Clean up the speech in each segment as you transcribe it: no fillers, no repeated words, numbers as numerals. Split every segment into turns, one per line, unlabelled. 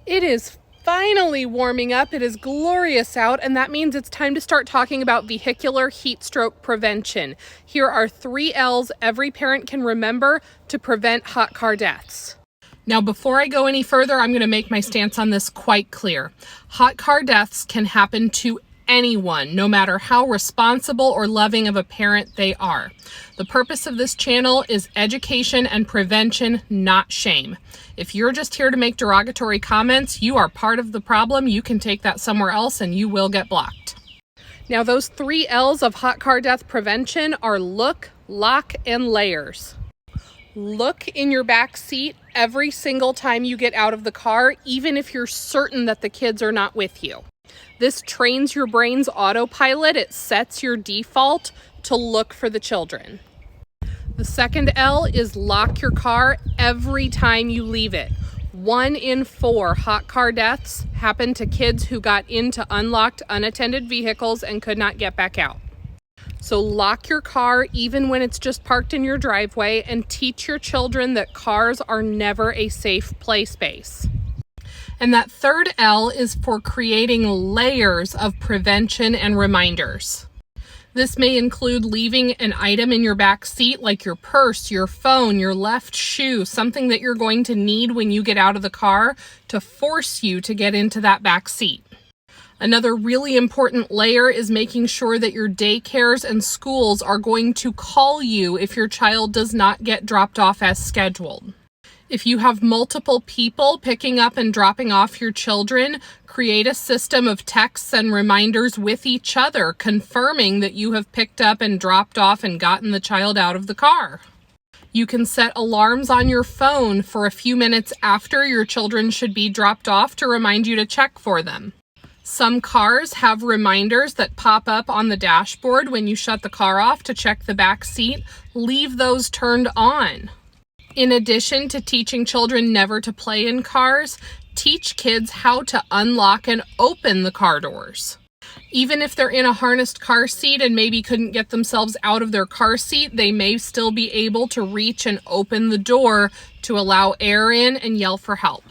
It is finally warming up. It is glorious out, and that means it's time to start talking about vehicular heat stroke prevention. Here are 3 L's every parent can remember to prevent hot car deaths. Now, before I go any further, I'm going to make my stance on this quite clear. Hot car deaths can happen to anyone, no matter how responsible or loving of a parent they are. The purpose of this channel is education and prevention, not shame. If you're just here to make derogatory comments, you are part of the problem. You can take that somewhere else and you will get blocked. Now, those 3 L's of hot car death prevention are look, lock, and layers. Look in your back seat every single time you get out of the car, even if you're certain that the kids are not with you. This trains your brain's autopilot. It sets your default to look for the children. The second L is lock your car every time you leave it. 1 in 4 hot car deaths happen to kids who got into unlocked, unattended vehicles and could not get back out. So lock your car even when it's just parked in your driveway, and teach your children that cars are never a safe play space. And that third L is for creating layers of prevention and reminders. This may include leaving an item in your back seat like your purse, your phone, your left shoe, something that you're going to need when you get out of the car to force you to get into that back seat. Another really important layer is making sure that your daycares and schools are going to call you if your child does not get dropped off as scheduled. If you have multiple people picking up and dropping off your children, create a system of texts and reminders with each other, confirming that you have picked up and dropped off and gotten the child out of the car. You can set alarms on your phone for a few minutes after your children should be dropped off to remind you to check for them. Some cars have reminders that pop up on the dashboard when you shut the car off to check the back seat. Leave those turned on. In addition to teaching children never to play in cars, teach kids how to unlock and open the car doors. Even if they're in a harnessed car seat and maybe couldn't get themselves out of their car seat, they may still be able to reach and open the door to allow air in and yell for help.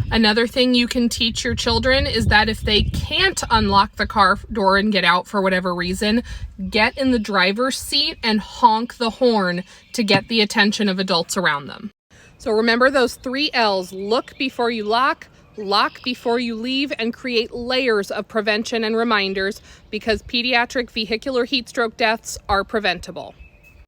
Another thing you can teach your children is that if they can't unlock the car door and get out for whatever reason, get in the driver's seat and honk the horn to get the attention of adults around them. So remember those 3 L's: look before you lock, lock before you leave, and create layers of prevention and reminders, because pediatric vehicular heat stroke deaths are preventable.